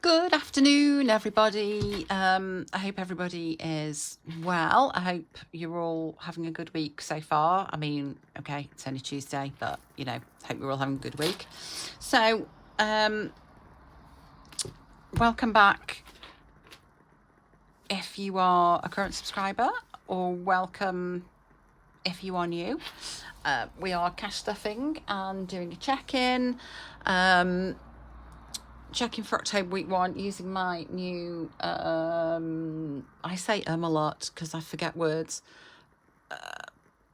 Good afternoon, everybody. I hope everybody is well. I hope you're all having a good week so far. I mean, okay, it's only Tuesday, but, hope you're all having a good week. So, welcome back if you are a current subscriber, or welcome if you are new. We are cash stuffing and doing a check-in. Checking for October week 1 using my new, I say a lot because I forget words,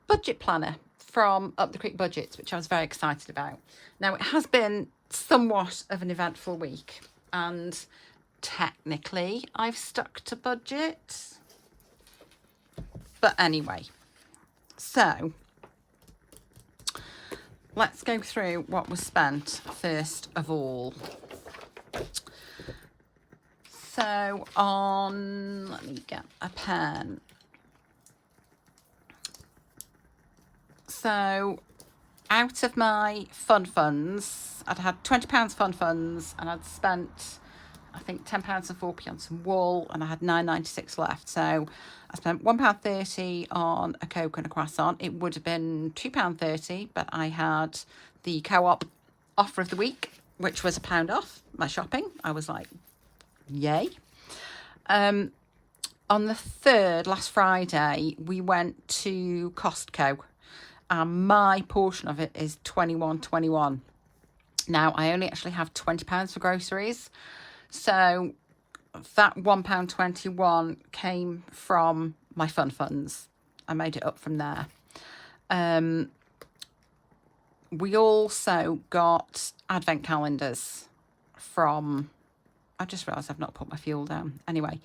budget planner from Up the Creek Budgets, which I was very excited about. Now, it has been somewhat of an eventful week, and technically I've stuck to budget. But anyway, so let's go through what was spent first of all. So let me get a pen. So out of my fun funds, I'd had £20 fun funds, and I'd spent, I think, £10 and 4p on some wool, and I had £9.96 left. So I spent £1.30 on a Coke and a croissant. It would have been £2.30, but I had the Co-op offer of the week, which was £1 off my shopping. I was like, yay. On the 3rd, last Friday, we went to Costco, and my portion of it is £21.21. Now, I only actually have £20 for groceries, so that £1.21 came from my fun funds. I made it up from there. We also got advent calendars from, I just realised I've not put my fuel down. Anyway,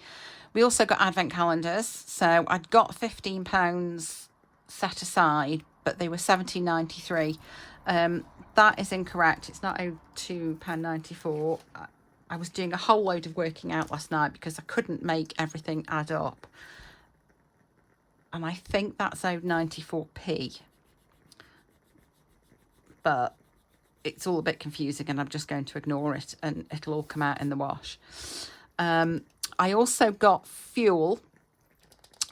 we also got advent calendars. So I'd got £15 set aside, but they were £17.93. That is incorrect. It's not £2.94. I was doing a whole load of working out last night because I couldn't make everything add up. And I think that's owed 94p. But it's all a bit confusing, and I'm just going to ignore it, and it'll all come out in the wash. I also got fuel,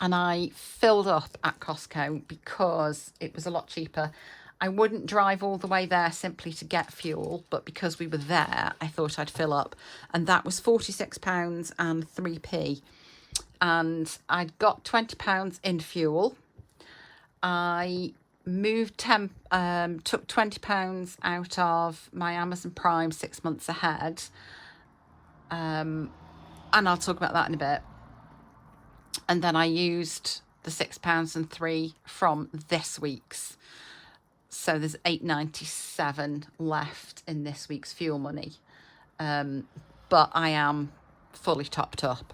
and I filled up at Costco because it was a lot cheaper. I wouldn't drive all the way there simply to get fuel, but because we were there, I thought I'd fill up, and that was £46 and 3p. And I'd got £20 in fuel. I moved took £20 out of my Amazon Prime 6 months ahead, and I'll talk about that in a bit. And then I used the £6 and 3 from this week's, so there's £8.97 left in this week's fuel money, but I am fully topped up.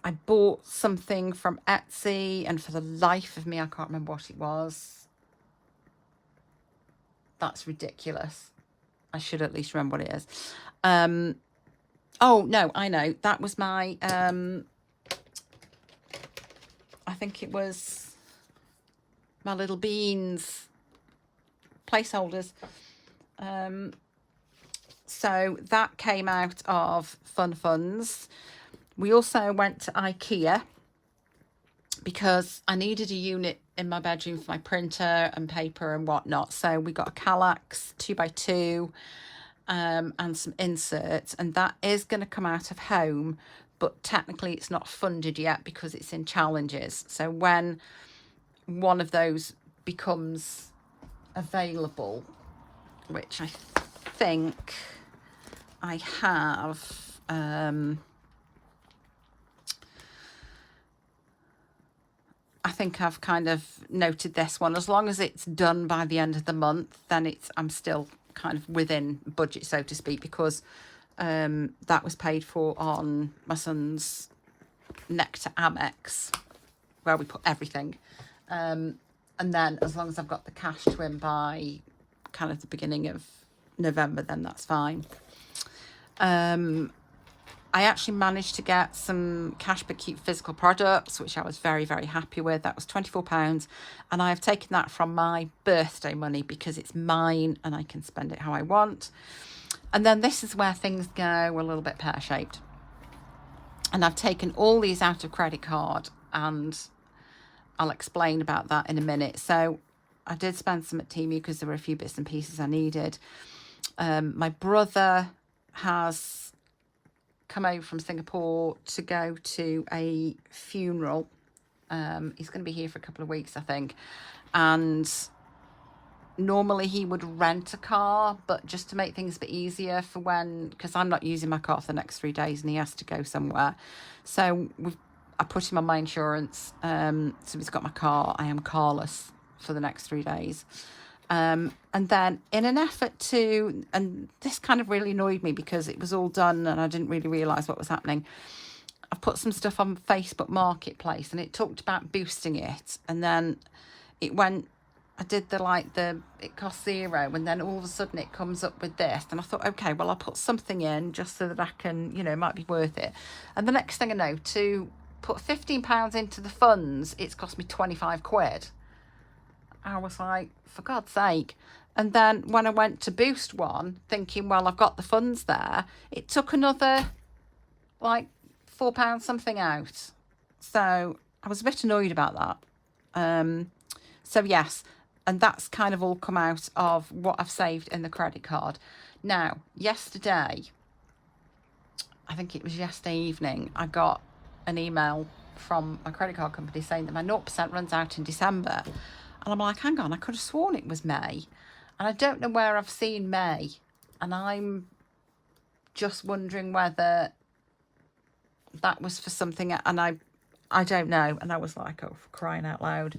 I bought something from Etsy, and for the life of me, I can't remember what it was. That's ridiculous. I should at least remember what it is. Oh, no, I know. That was my, I think it was my little beans placeholders. So that came out of fun funds. We also went to IKEA because I needed a unit in my bedroom for my printer and paper and whatnot. So we got a Kallax 2x2 and some inserts, and that is going to come out of home, but technically it's not funded yet because it's in challenges. So when one of those becomes available, which I think I have, I think I've kind of noted this one. As long as it's done by the end of the month, then I'm still kind of within budget, so to speak, because that was paid for on my son's Nectar Amex, where we put everything. And then as long as I've got the cash to him by kind of the beginning of November, then that's fine. I actually managed to get some CashbutCute physical products, which I was very, very happy with. That was £24, and I have taken that from my birthday money because it's mine and I can spend it how I want. And then this is where things go a little bit pear-shaped. And I've taken all these out of credit card, and I'll explain about that in a minute. So I did spend some at Temu because there were a few bits and pieces I needed. My brother has come over from Singapore to go to a funeral. He's going to be here for a couple of weeks, I think. And normally he would rent a car, but just to make things a bit easier for when, because I'm not using my car for the next 3 days and he has to go somewhere. So I put him on my insurance. So he's got my car. I am carless for the next 3 days. And then in an effort to, and this kind of really annoyed me because it was all done and I didn't really realise what was happening. I've put some stuff on Facebook Marketplace and it talked about boosting it. And then it went, I did it cost $0, and then all of a sudden it comes up with this, and I thought, okay, well, I'll put something in just so that I can, it might be worth it. And the next thing I know, to put £15 into the funds, it's cost me 25 quid. I was like, for God's sake. And then when I went to boost one, thinking, well, I've got the funds there, it took another £4 something out. So I was a bit annoyed about that. So yes, and that's kind of all come out of what I've saved in the credit card. Now, yesterday, I think it was yesterday evening, I got an email from my credit card company saying that my 0% runs out in December. And I'm like, hang on, I could have sworn it was May. And I don't know where I've seen May. And I'm just wondering whether that was for something, and I don't know. And I was like, oh, for crying out loud.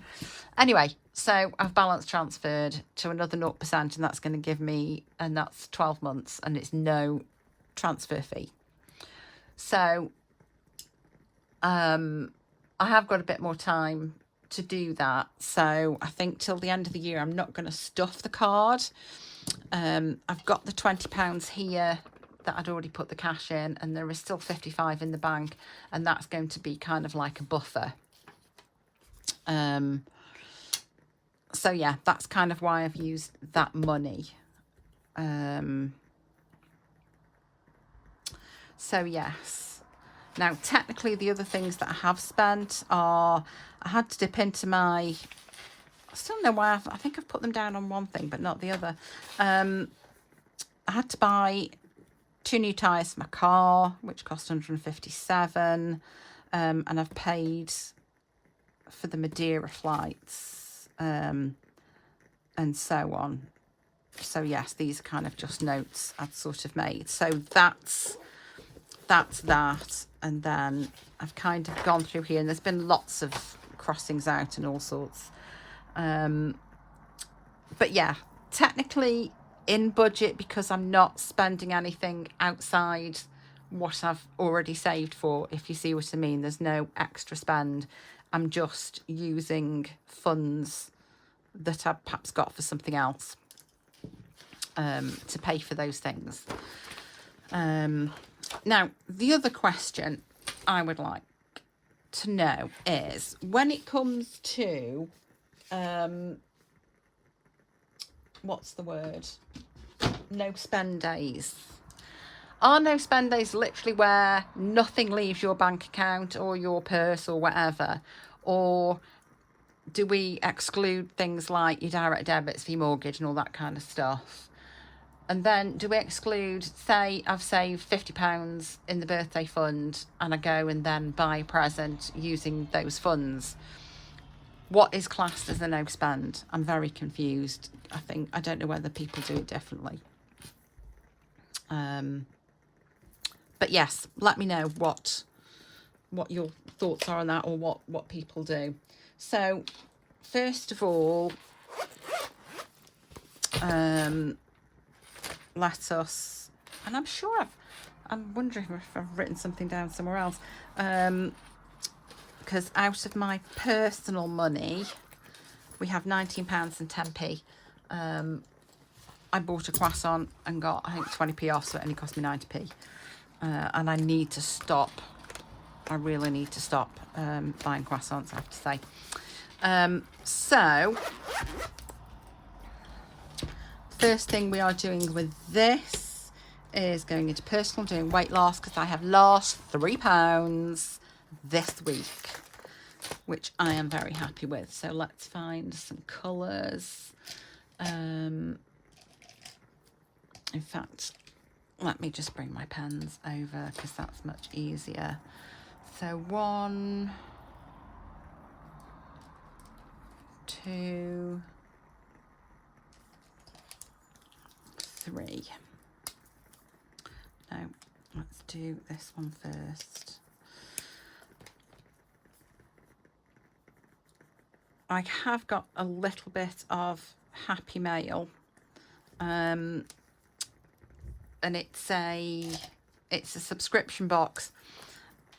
Anyway, so I've balance transferred to another 0%, and that's going to give me, and that's 12 months, and it's no transfer fee. So I have got a bit more time to do that. So I think till the end of the year, I'm not going to stuff the card. I've got the £20 here that I'd already put the cash in, and there is still 55 in the bank, and that's going to be kind of like a buffer. So yeah, that's kind of why I've used that money. So yes. Now, technically, the other things that I have spent are, I had to dip into my, I still don't know why, I think I've put them down on one thing, but not the other. I had to buy 2 new tyres for my car, which cost 157. And I've paid for the Madeira flights, and so on. So yes, these are kind of just notes I've sort of made. So that's that. And then I've kind of gone through here, and there's been lots of crossings out and all sorts. But yeah, technically in budget, because I'm not spending anything outside what I've already saved for, if you see what I mean. There's no extra spend. I'm just using funds that I've perhaps got for something else to pay for those things. Now, the other question I would like to know is, when it comes to, what's the word? No spend days. Are no spend days literally where nothing leaves your bank account or your purse or whatever? Or do we exclude things like your direct debits for your mortgage and all that kind of stuff? And then do we exclude, say I've saved £50 in the birthday fund and I go and then buy a present using those funds? What is classed as a no spend? I'm very confused. I don't know whether people do it differently. But yes, let me know what your thoughts are on that, or what people do. So first of all, let us, and I'm sure I'm wondering if I've written something down somewhere else, because out of my personal money, we have £19 and 10p. I bought a croissant and got, I think, 20p off, so it only cost me 90p. And I need to stop. I really need to stop buying croissants, I have to say. So, first thing we are doing with this is going into personal, doing weight loss, because I have lost 3 pounds this week, which I am very happy with. So let's find some colours. In fact, let me just bring my pens over because that's much easier. So 1, 2, 3. No, let's do this one first. I have got a little bit of Happy Mail, and it's a subscription box,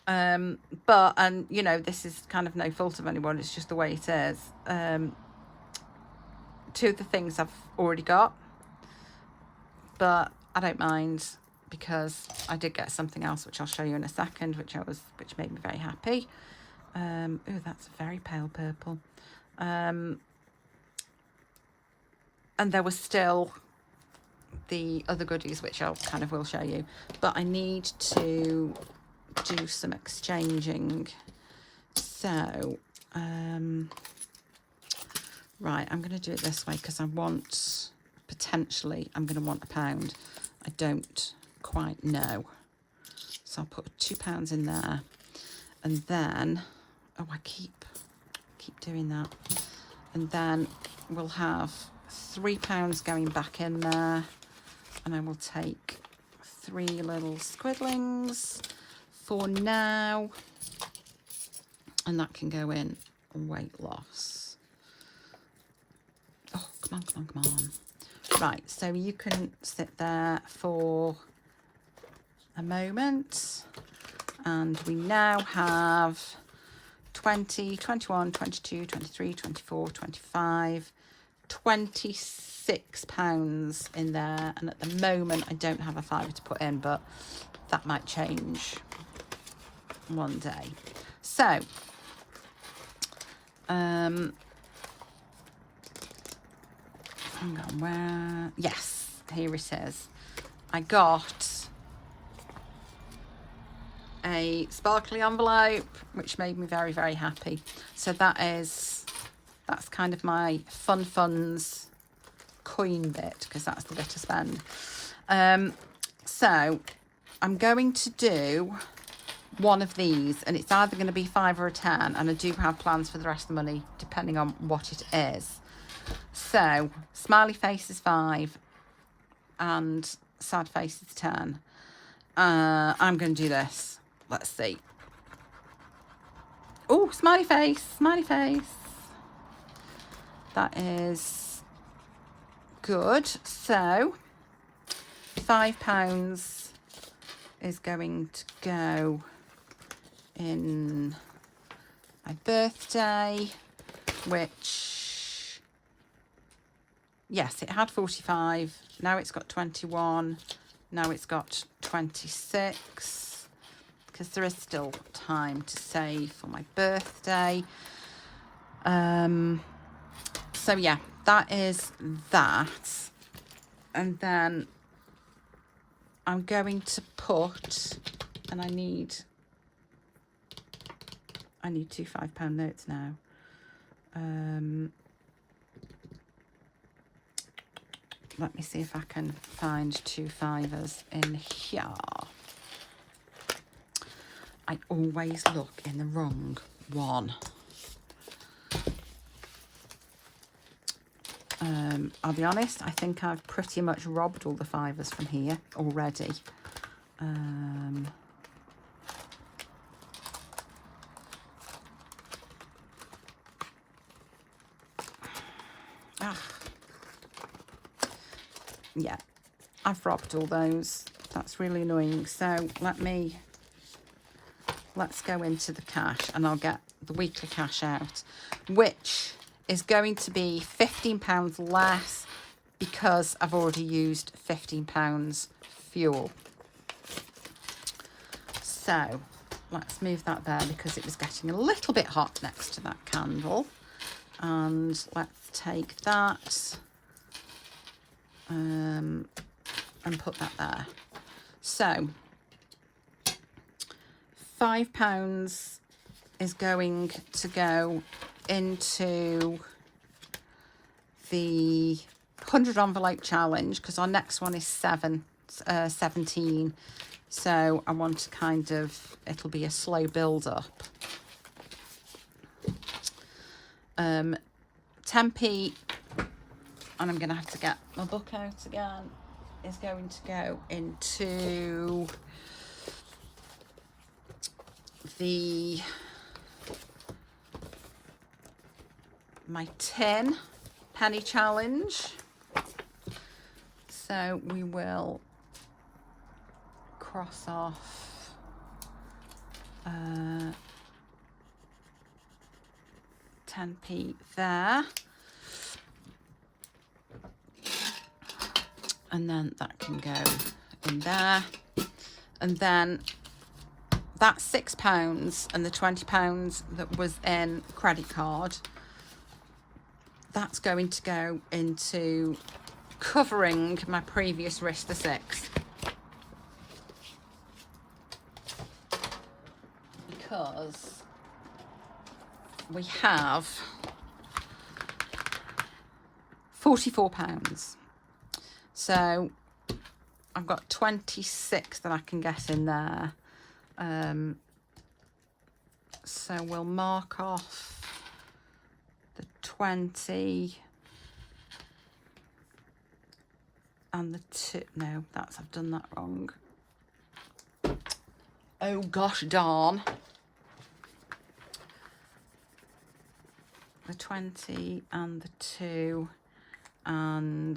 but, and you know, this is kind of no fault of anyone, it's just the way it is. 2 of the things I've already got, but I don't mind because I did get something else which I'll show you in a second, which made me very happy. Oh, that's a very pale purple. And there was still the other goodies, which I'll kind of will show you, but I need to do some exchanging. So, right, I'm going to do it this way because I want, potentially, I'm going to want £1. I don't quite know. So I'll put £2 in there. And then, oh, I keep doing that. And then we'll have £3 going back in there. And I will take 3 little squiddlings for now. And that can go in weight loss. Oh, come on. Right, so you can sit there for a moment. And we now have 20, 21, 22, 23, 24, 25, 26 pounds in there. And at the moment, I don't have a fiver to put in, but that might change one day. So, hang on, where? Yes, here it is. I got a sparkly envelope, which made me very, very happy. So that's kind of my fun funds coin bit, because that's the bit to spend. So I'm going to do one of these, and it's either going to be 5 or a 10, and I do have plans for the rest of the money depending on what it is. So smiley face is 5 and sad face is 10. I'm going to do this. Let's see. Oh, smiley face, smiley face. That is good. So £5 is going to go in my birthday, which, yes, it had 45. Now it's got 21. Now it's got 26, because there is still time to save for my birthday. So yeah, that is that. And then I'm going to put, and I need 2 £5 notes now. Let me see if I can find 2 5s in here. I always look in the wrong one. I'll be honest, I think I've pretty much robbed all the 5s from here already. Yeah, I've robbed all those. That's really annoying. So let's go into the cash, and I'll get the weekly cash out, which is going to be £15 less because I've already used £15 fuel. So let's move that there because it was getting a little bit hot next to that candle. And let's take that and put that there. So £5 is going to go into the 100 envelope challenge, because our next one is 17. So I want to kind of, it'll be a slow build up. 10p, and I'm going to have to get my book out again, is going to go into my 10 penny challenge. So we will cross off 10p there, and then that can go in there, and then that £6 and the £20 that was in credit card, that's going to go into covering my previous risk to 6, because we have £44. So I've got 26 that I can get in there. So we'll mark off the 20 and the 2. No, I've done that wrong. Oh gosh darn. The 20 and the 2, and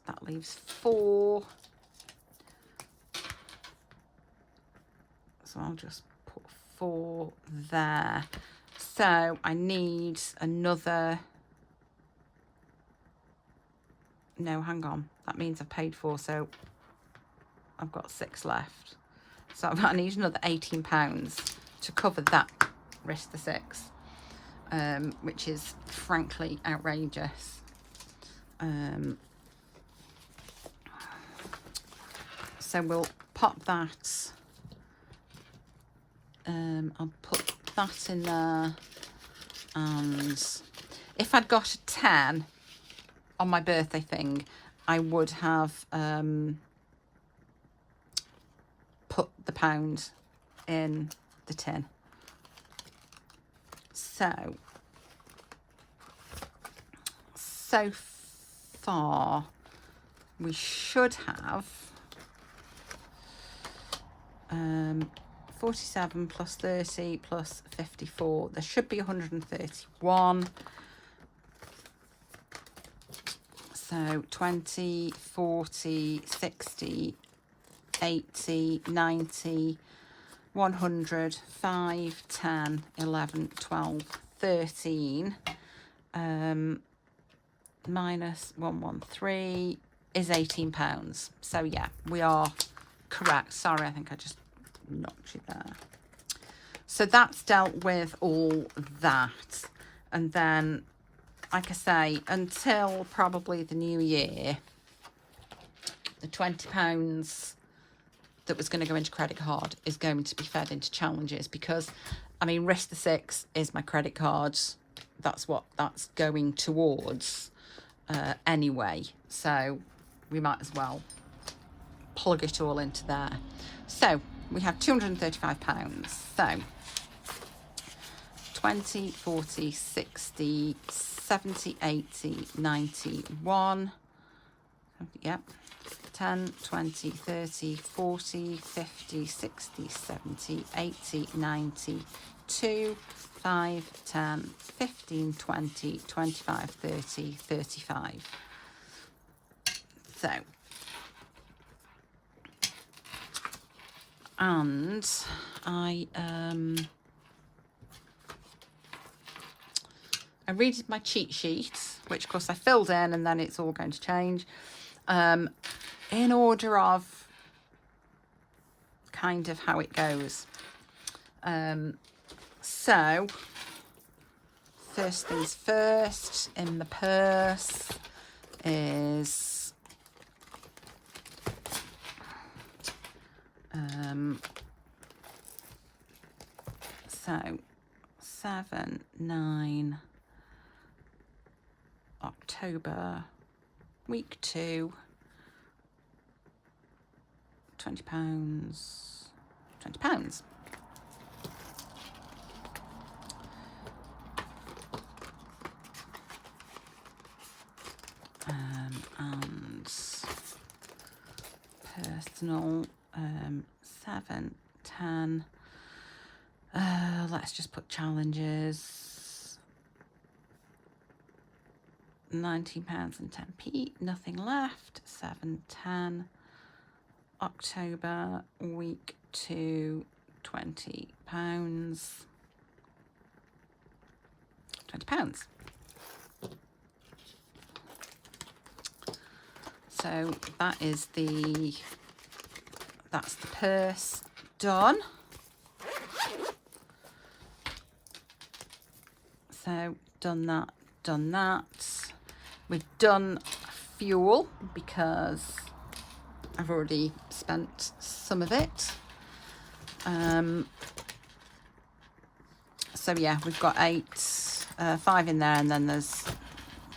that leaves 4. So I'll just put 4 there. So I need another, no, hang on, that means I've paid 4, so I've got 6 left. So I need another £18 to cover that risk to 6, which is frankly outrageous. So we'll pop that. I'll put that in there, and if I'd got a 10 on my birthday thing, I would have put the pound in the tin. So far we should have 47 plus 30 plus 54. There should be 131. So 20, 40, 60, 80, 90, 100, 5, 10, 11, 12, 13. Minus 113 is £18. So yeah, we are correct. Sorry, I think I just knocked you there. So that's dealt with all that. And then, like I say, until probably the new year, the £20 that was going to go into credit card is going to be fed into challenges, because I mean, risk the 6 is my credit card. That's what that's going towards anyway, so we might as well plug it all into there. So we have £235. So 20, 40, 60, 70, 80, 91. Yep. 10, 20, 30, 40, 50, 60, 70, 80, 90, 2, 5, 10, 15, 20, 25, 30, 35. So, and I redid my cheat sheet, which of course I filled in, and then it's all going to change in order of kind of how it goes. So first things first, in the purse is So 7, 9, October, week 2, £20, £20. And personal, 7, 10. Let's just put challenges. £19 and 10p. Nothing left. 7, 10. October, week 2, £20. £20. So that's the purse done. So done that. We've done fuel because I've already spent some of it. So yeah, we've got 5 in there, and then there's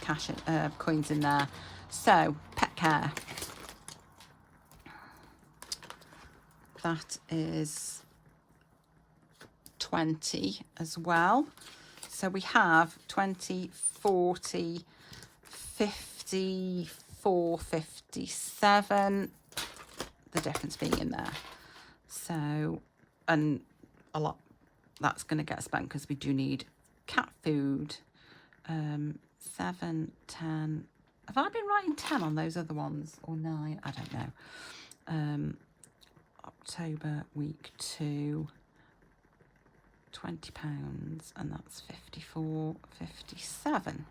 cash, coins in there. So pet care. That is 20 as well. So we have 20, 40, 54, 57, the difference being in there. So, and a lot that's going to get spent because we do need cat food. 7, 10. Have I been writing 10 on those other ones, or 9? I don't know. October, week 2, £20, and that's 54, 57.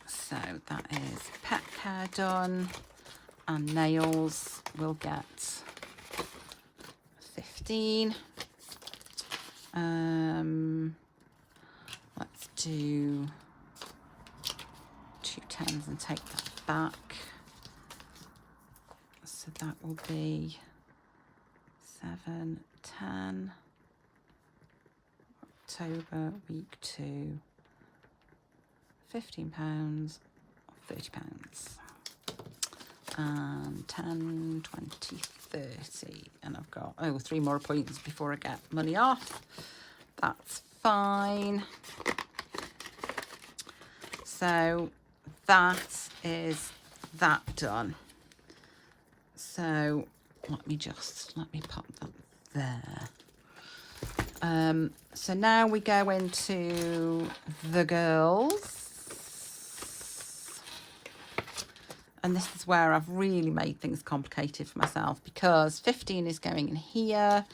So that is pet care done, and nails will get 15. Let's do 2 10s and take that back. So that will be 7, 10, October, week 2, £15, £30, and 10, 20, 30. And I've got 3 more appointments before I get money off. That's fine. So that is that done. So let me pop that there. So now we go into the girls. And this is where I've really made things complicated for myself, because 15 is going in here,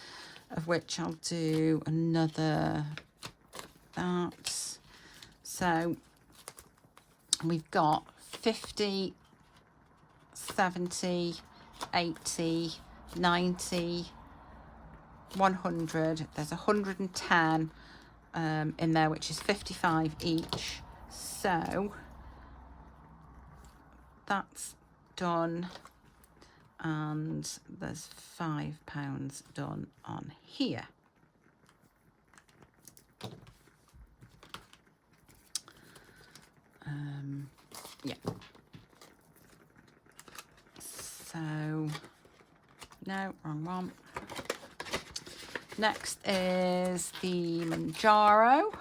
of which I'll do another that. So we've got 50, 70, 80, 90, 100. There's 110 in there, which is 55 each. So that's done, and there's £5 done on here. Yeah. So no, wrong one. Next is the Manjaro,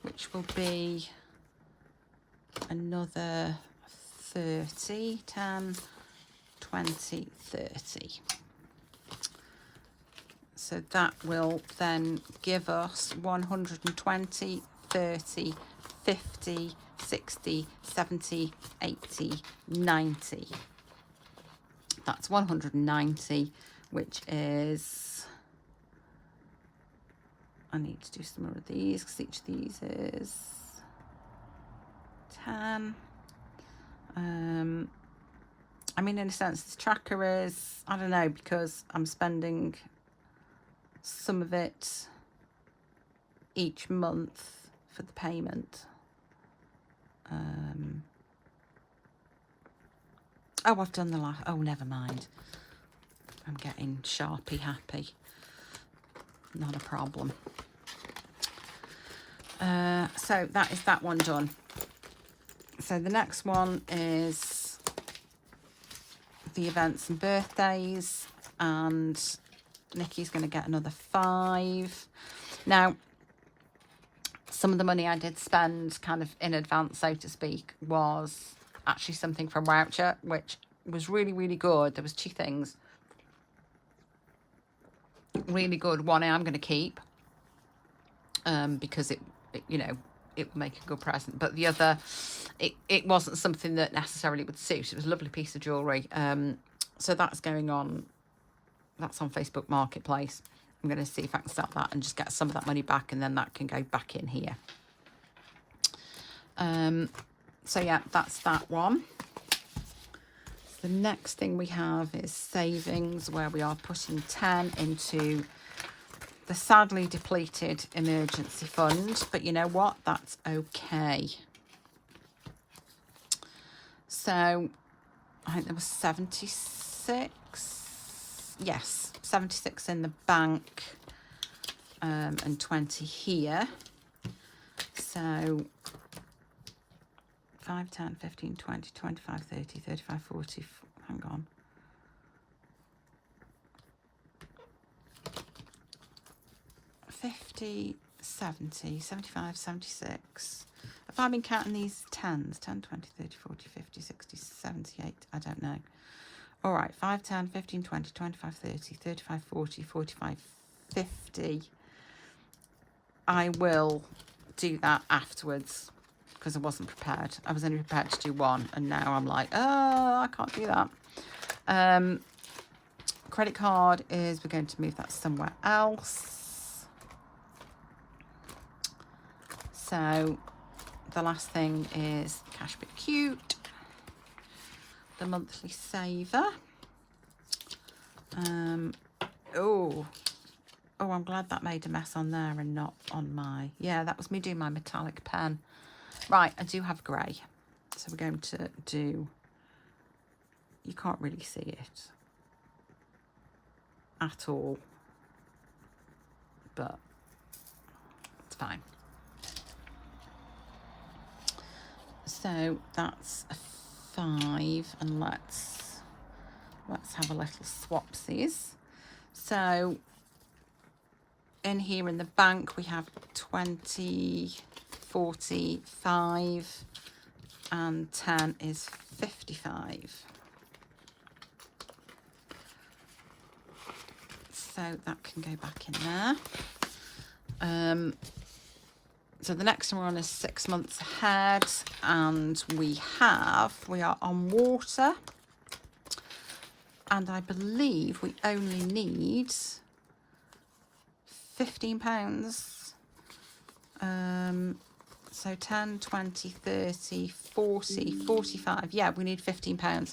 which will be another 30, 10, 20, 30. So that will then give us 120, 30, 50, 60, 70, 80, 90. That's 190, which is, I need to do some more of these because each of these is 10. I mean, in a sense, this tracker is, I don't know, because I'm spending some of it each month for the payment. Oh, I've done the last. Oh, never mind. I'm getting Sharpie happy. Not a problem. So that is that one done. So the next one is the events and birthdays, and Nikki's going to get another 5. Now, some of the money I did spend kind of in advance, so to speak, was actually something from Voucher, which was really, really good. There was 2 things. Really good. One I am going to keep because it, you know, it would make a good present. But the other, it wasn't something that necessarily would suit. It was a lovely piece of jewellery. So that's going on. That's on Facebook Marketplace. I'm going to see if I can sell that and just get some of that money back, and then that can go back in here. So yeah, that's that one. The next thing we have is savings, where we are putting 10 into the sadly depleted emergency fund. But you know what? That's okay. So I think there was 76. Yes, 76 in the bank, and 20 here. So 5, 10, 15, 20, 25, 30, 35, 40, hang on. 50, 70, 75, 76. Have I been counting these 10s? 10, 20, 30, 40, 50, 60, 78. I don't know. All right, 5, 10, 15, 20, 25, 30, 35, 40, 45, 50. I will do that afterwards because I wasn't prepared. I was only prepared to do one, and now I'm like, oh, I can't do that. Credit card is, we're going to move that somewhere else. So the last thing is CashbutCute, the monthly saver. Oh, I'm glad that made a mess on there and not on my... Yeah, that was me doing my metallic pen. Right, I do have grey. So we're going to do... You can't really see it at all, but it's fine. So that's a 5, and let's have a little swapsies. So in here in the bank we have 20, 40, 5, and 10 is 55. So that can go back in there. So the next one is 6 months ahead, and we are on water, and I believe we only need £15. So 10, 20, 30, 40, 45. Yeah, we need £15.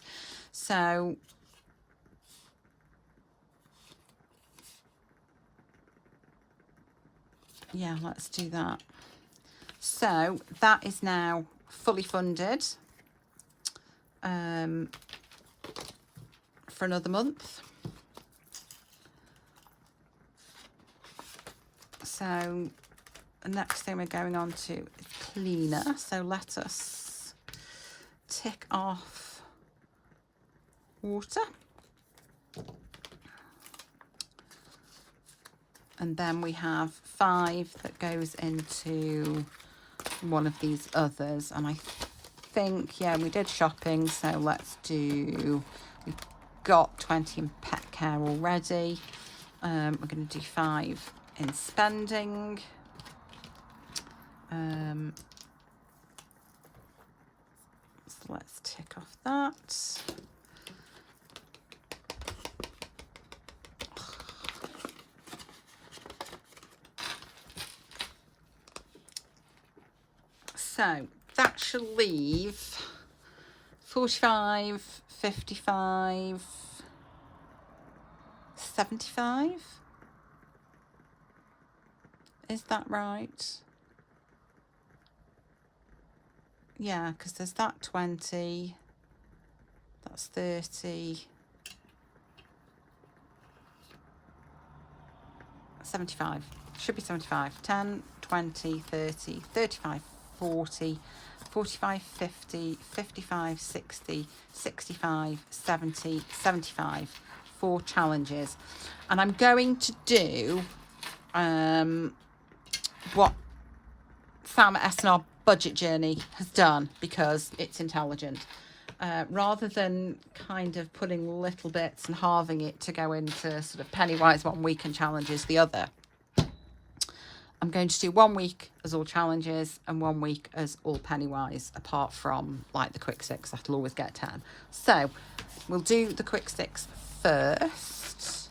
So yeah, let's do that. So that is now fully funded for another month. So the next thing we're going on to is cleaner. So let us tick off water. And then we have 5 that goes into one of these others. And I think, yeah, we did shopping. So let's do, we've got 20 in pet care already. We're going to do 5 in spending. So let's tick off that. So that should leave 45, 55, 75. Is that right? Yeah, because there's that 20, That's 30. 75. Should be 75. 10, 20, 30, 35, 40, 45, 50, 55, 60, 65, 70, 75. 4 challenges. And I'm going to do what Sam at S&R Budget Journey has done, because it's intelligent. Rather than kind of putting little bits and halving it to go into sort of penny-wise one week and challenges the other, I'm going to do 1 week as all challenges and 1 week as all penny-wise, apart from like the quick sticks. That'll always get 10. So we'll do the quick sticks first.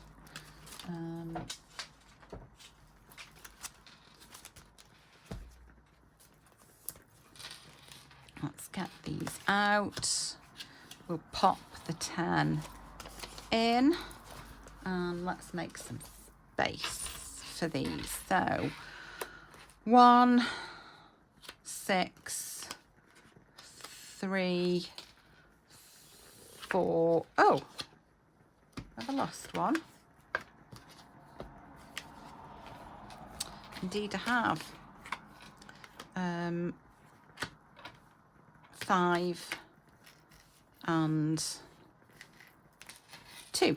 Let's get these out. We'll pop the 10 in, and let's make some space for these. So 1, 6, 3, 4. Oh, have I lost one? Indeed I have. 5 and 2.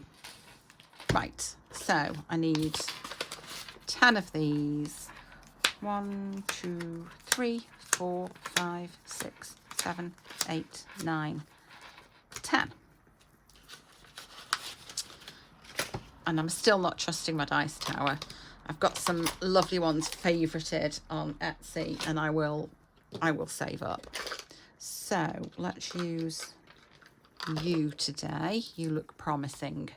Right, so I need 10 of these. 1, 2, 3, 4, 5, 6, 7, 8, 9, 10. And I'm still not trusting my dice tower. I've got some lovely ones favorited on Etsy, and I will save up. So let's use you today. You look promising.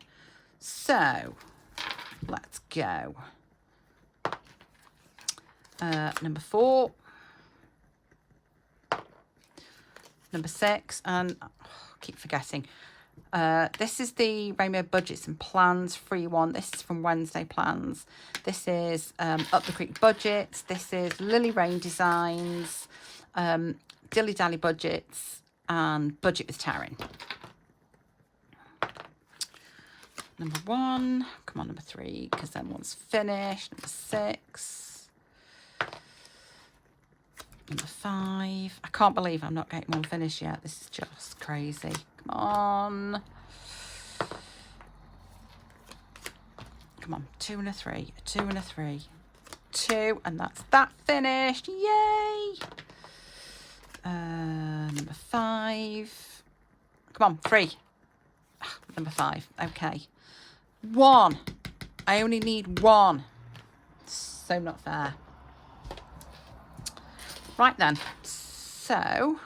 So let's go. Number 4, number 6, and I keep forgetting. This is the Rainbow Budgets and Plans free one. This is from Wednesday Plans. This is Up the Creek Budgets. This is Lily Rain Designs, Dilly Dally Budgets, and Budget with Taryn. Number 1. Come on, number 3, because then one's finished. Number 6. Number 5. I can't believe I'm not getting one finished yet. This is just crazy. Come on. Come on. 2 and a 3. 2 and a 3. 2. And that's that finished. Yay. Number 5. Come on. 3. Number 5. Okay. 1. I only need 1. So not fair. Right then. So,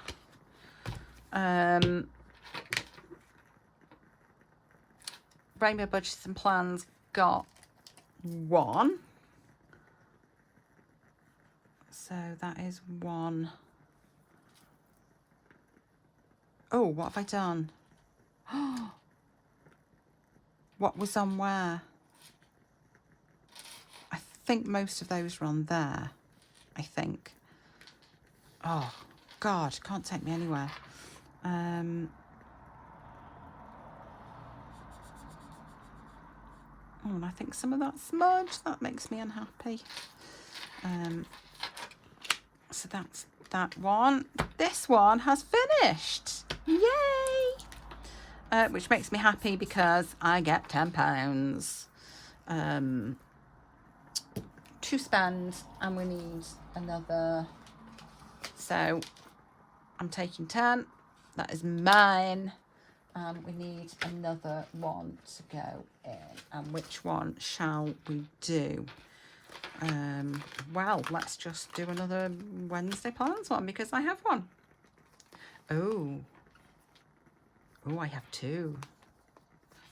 Rainbow Budgets and Plans got 1. So that is 1. Oh, what have I done? What was on where? I think most of those were on there. I think. Oh, God, can't take me anywhere. Oh, and I think some of that smudge, that makes me unhappy. So that's that one. This one has finished. Yay! Which makes me happy because I get £10 to spend, and we need another. So I'm taking 10. That is mine. And we need another one to go in. And which one shall we do? Well, let's just do another Wednesday Plans one, because I have one. Oh, I have 2.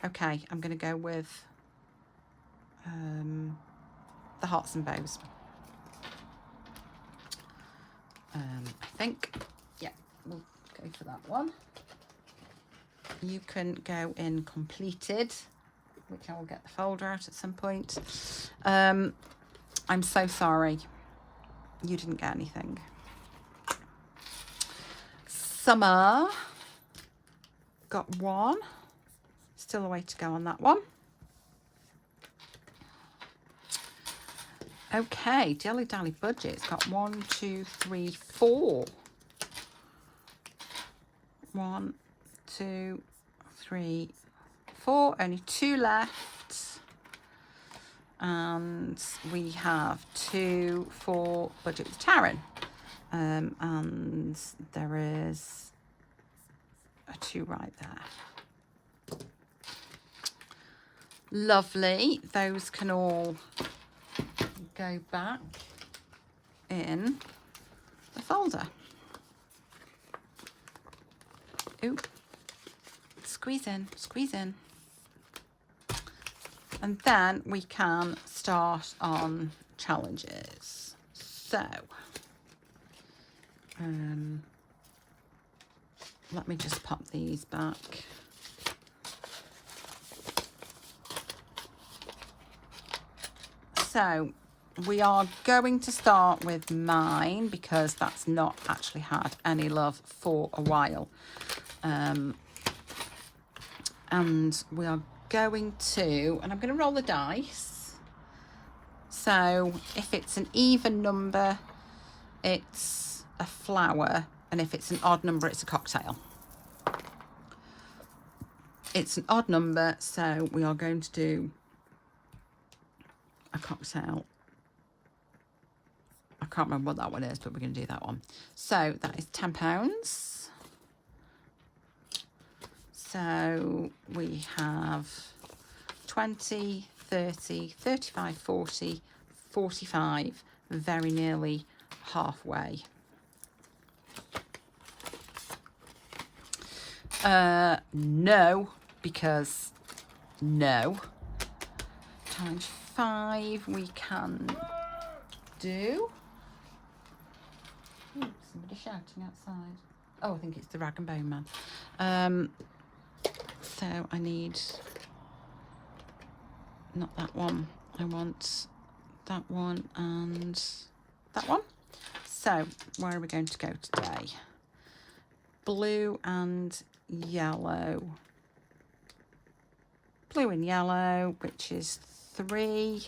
Okay, I'm going to go with the Hearts and Bows. I think, yeah, we'll go for that one. You can go in completed, which I will get the folder out at some point. I'm so sorry you didn't get anything. Summer got one. Still a way to go on that one. Okay, Dilly Dally Budget's got 1, 2, 3, 4. 1, 2, 3, 4. Only 2 left. And we have 2 for Budget with Taryn. And there is a 2 right there. Lovely. Those can all go back in the folder. Ooh. Squeeze in, squeeze in. And then we can start on challenges. So, let me just pop these back. So, we are going to start with mine because that's not actually had any love for a while. And we are going to, and I'm going to roll the dice. So if it's an even number, it's a flower. And if it's an odd number, it's a cocktail. It's an odd number, so we are going to do a cocktail. I can't remember what that one is, but we're going to do that one. So that is £10. So we have 20, 30, 35, 40, 45, very nearly halfway. No, because no. Times 5 we can do. Ooh, somebody shouting outside. Oh, I think it's the Rag and Bone Man. So I need, not that one, I want that one and that one. So where are we going to go today? Blue and yellow. Blue and yellow, which is 3.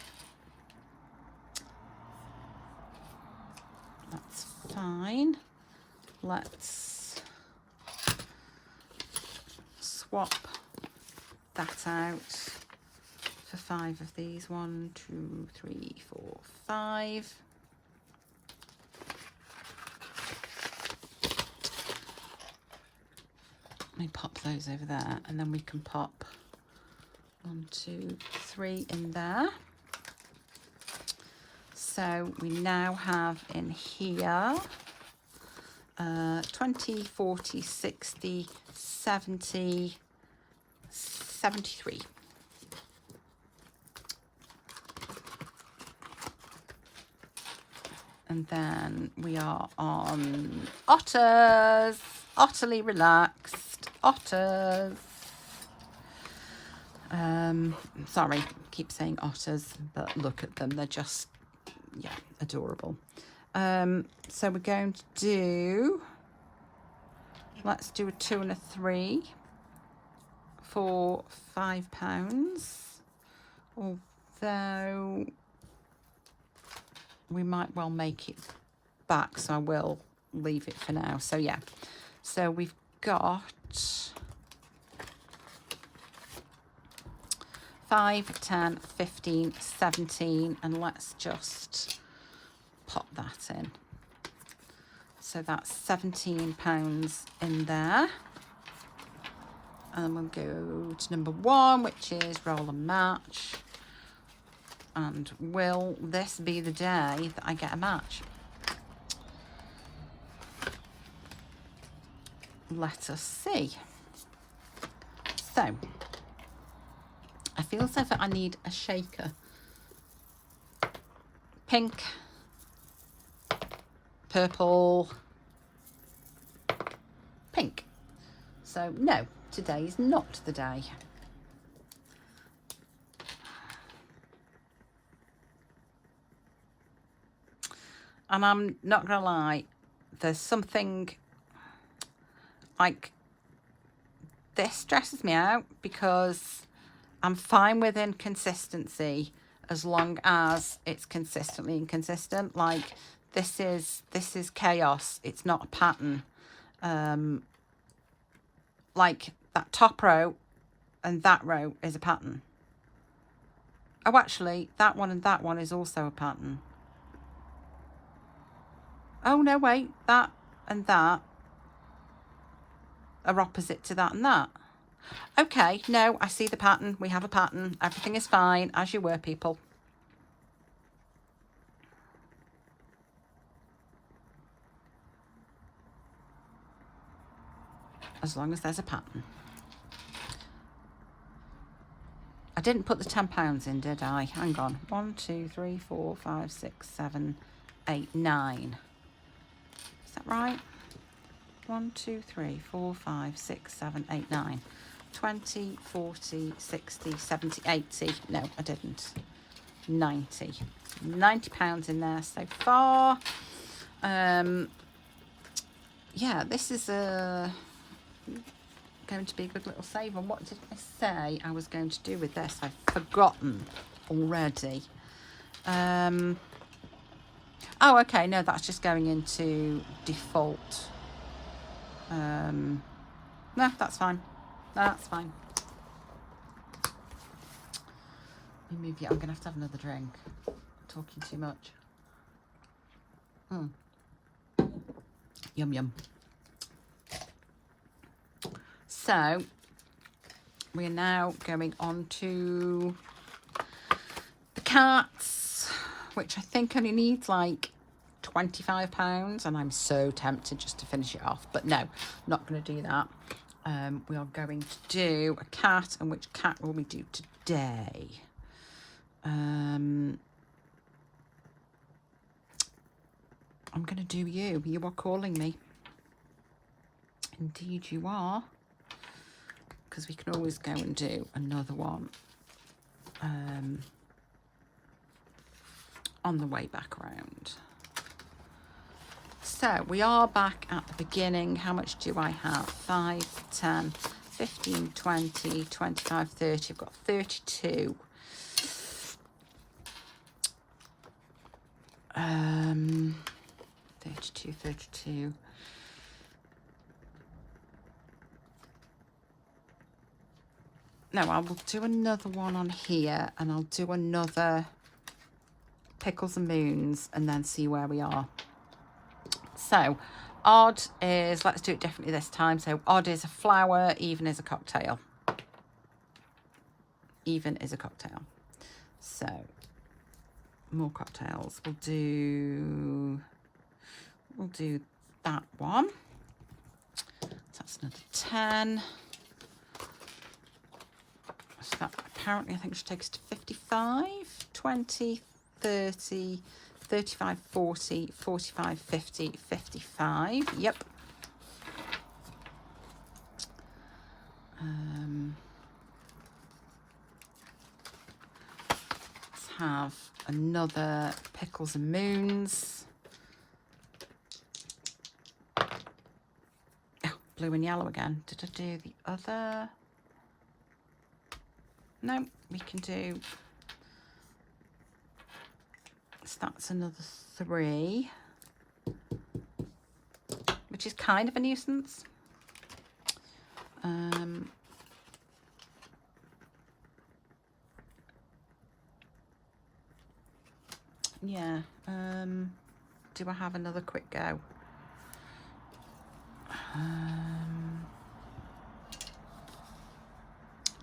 That's fine. Let's swap that out for 5 of these. 1, 2, 3, 4, 5. Let me pop those over there, and then we can pop 1, 2, 3 in there. So we now have in here 20, 40, 60, 70, 73. And then we are on otters. Utterly relaxed otters. Sorry, keep saying otters, but look at them. They're just, yeah, adorable. So we're going to do, let's do a 2 and a 3 for £5. Although we might well make it back, so I will leave it for now. So yeah, so we've got 5, 10, 15, 17, and let's just pop that in. So that's £17 in there. And we'll go to number 1, which is roll and match. And will this be the day that I get a match? Let us see. So, I feel as if I need a shaker. Pink, purple, pink. So, no, today is not the day. And I'm not going to lie, there's something like this stresses me out because I'm fine with inconsistency as long as it's consistently inconsistent. Like this is chaos. It's not a pattern. Like that top row and that row is a pattern. Oh, actually, that one and that one is also a pattern. Oh, no, wait. That and that are opposite to that and that. Okay, no, I see the pattern. We have a pattern. Everything is fine, as you were, people. As long as there's a pattern. I didn't put the £10 in, did I? Hang on. 1, 2, 3, 4, 5, 6, 7, 8, 9. Is that right? 1, 2, 3, 4, 5, 6, 7, 8, 9. 20, 40, 60, 70, 80. No, I didn't. 90. £90 in there so far. Yeah, this is going to be a good little save. And what did I say I was going to do with this? I've forgotten already. Oh, okay. No, that's just going into default. No, that's fine. That's fine. Let me move you. I'm going to have another drink. I'm talking too much. Yum, yum. So, we are now going on to the carts, which I think only needs like £25, and I'm so tempted just to finish it off. But no, not going to do that. We are going to do a cat, and which cat will we do today? I'm going to do you. You are calling me. Indeed you are. Because we can always go and do another one on the way back around. So we are back at the beginning. How much do I have? 5, 10, 15, 20, 25, 30. I've got 32. 32. No, I will do another one on here, and I'll do another Pickles and Moons, and then see where we are. So, odd is, let's do it differently this time. So, odd is a flower, even is a cocktail. Even is a cocktail. So, more cocktails. We'll do that one. So that's another 10. So that apparently I think should take us to 55, 20, 30, 35, 40, 45, 50, 55. Yep. Let's have another Pickles and Moons. Oh, blue and yellow again. Did I do the other? No, we can do, so that's another 3, which is kind of a nuisance. Yeah, do I have another quick go?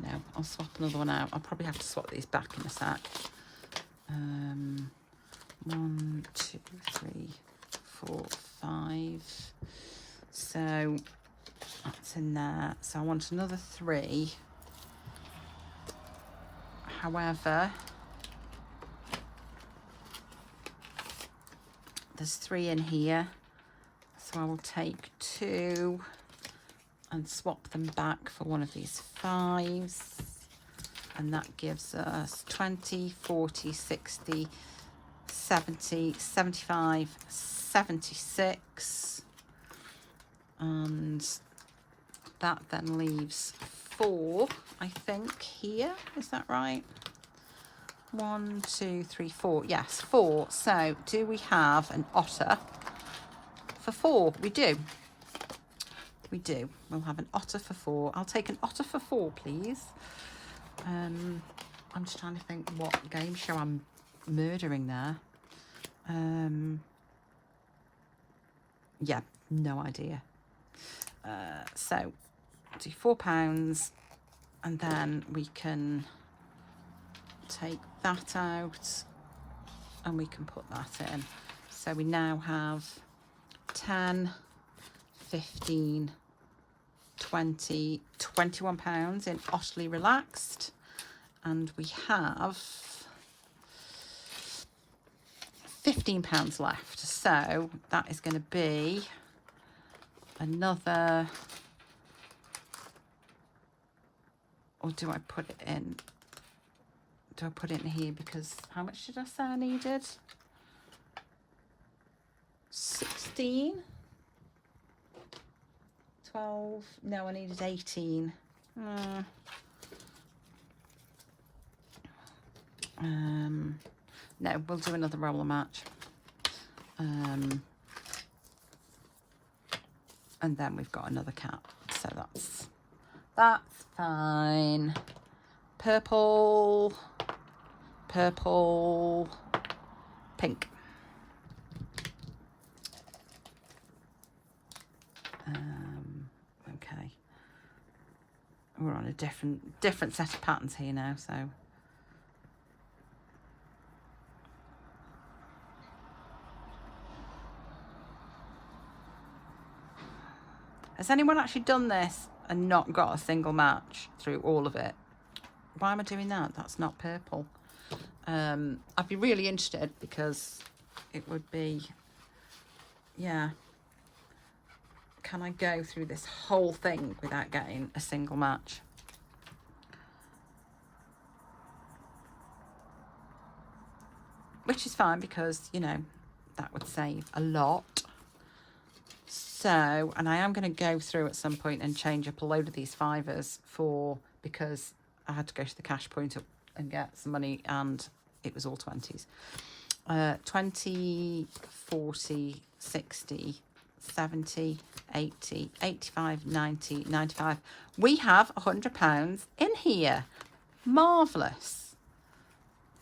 No, I'll swap another one out. I'll probably have to swap these back in a sec. 1, 2, 3, 4, 5. So that's in there. So I want another 3. However, there's 3 in here. So I will take 2 and swap them back for one of these 5s, and that gives us 20, 40, 60, 70, 75, 76, and that then leaves 4, I think, here. Is that right? 1, 2, 3, 4. Yes, 4. So do we have an otter for 4? We do. We do. We'll have an otter for 4. I'll take an otter for 4, please. I'm just trying to think what game show I'm murdering there. Yeah, no idea. So do £4, and then we can take that out and we can put that in. So we now have 10, 15, 20, £21 in Otterly Relaxed, and we have £15 left. So that is going to be another, or do I put it in? Do I put it in here? Because how much did I say I needed? 16, 12, no, I needed 18. No, we'll do another roller match. And then we've got another cat, so that's fine. Purple, purple, pink. Okay, we're on a different set of patterns here now, so has anyone actually done this and not got a single match through all of it? Why am I doing that? That's not purple. I'd be really interested, because it would be, yeah. Can I go through this whole thing without getting a single match? Which is fine, because, you know, that would save a lot. So, and I am going to go through at some point and change up a load of these 5s because I had to go to the cash point and get some money, and it was all 20s. 20, 40, 60, 70, 80, 85, 90, 95. We have £100 in here. Marvellous.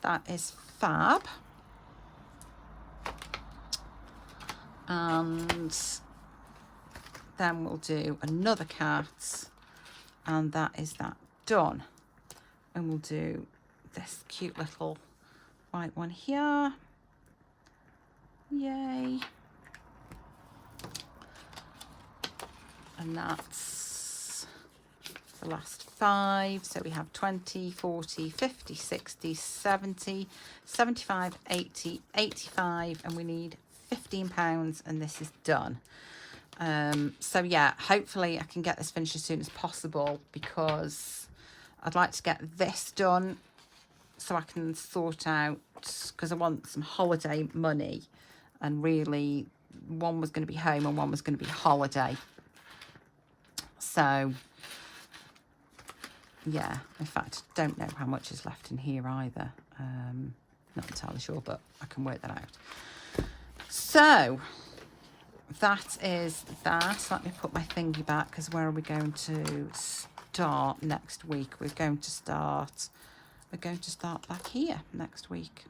That is fab. And then we'll do another cat, and that is that done. And we'll do this cute little white one here. Yay. And that's the last 5. So we have 20, 40, 50, 60, 70, 75, 80, 85, and we need £15, and this is done. So yeah, hopefully I can get this finished as soon as possible, because I'd like to get this done so I can sort out, because I want some holiday money, and really one was going to be home and one was going to be holiday. So yeah, in fact, don't know how much is left in here either. Not entirely sure, but I can work that out. So that is that. Let me put my thingy back, because where are we going to start next week? We're going to start back here next week.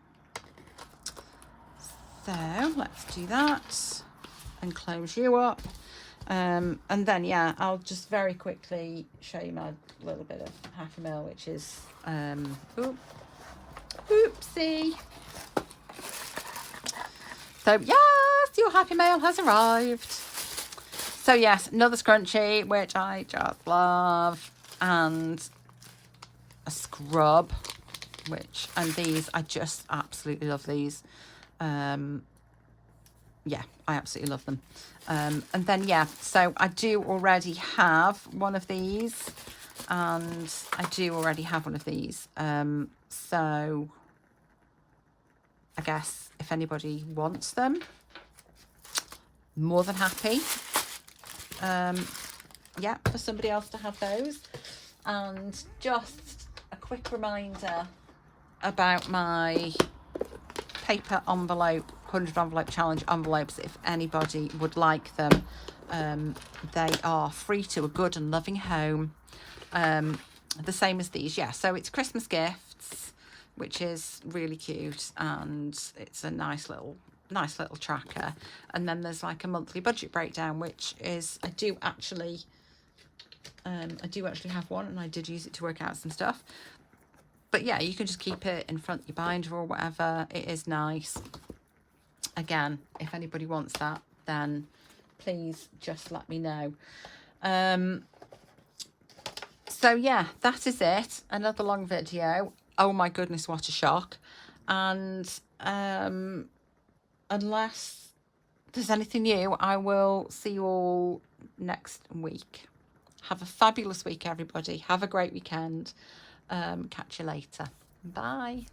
So let's do that and close you up. And then, yeah, I'll just very quickly show you my little bit of £half a mil, which is, oopsie. So, yes, your happy mail has arrived. So, yes, another scrunchie, which I just love, and a scrub, and these, I just absolutely love these. Yeah, I absolutely love them. And then, yeah, so I do already have one of these, and I do already have one of these. So I guess if anybody wants them, more than happy. yeah, for somebody else to have those. And just a quick reminder about my paper envelope, 100 envelope challenge envelopes. If anybody would like them, they are free to a good and loving home. The same as these, yeah. So it's Christmas gifts, which is really cute, and it's a nice little tracker. And then there's like a monthly budget breakdown, which is I do actually have one, and I did use it to work out some stuff. But yeah, you can just keep it in front of your binder or whatever. It is nice. Again, if anybody wants that, then please just let me know. So yeah, that is it. Another long video. Oh my goodness, what a shock. And unless there's anything new, I will see you all next week. Have a fabulous week, everybody. Have a great weekend. Catch you later. Bye.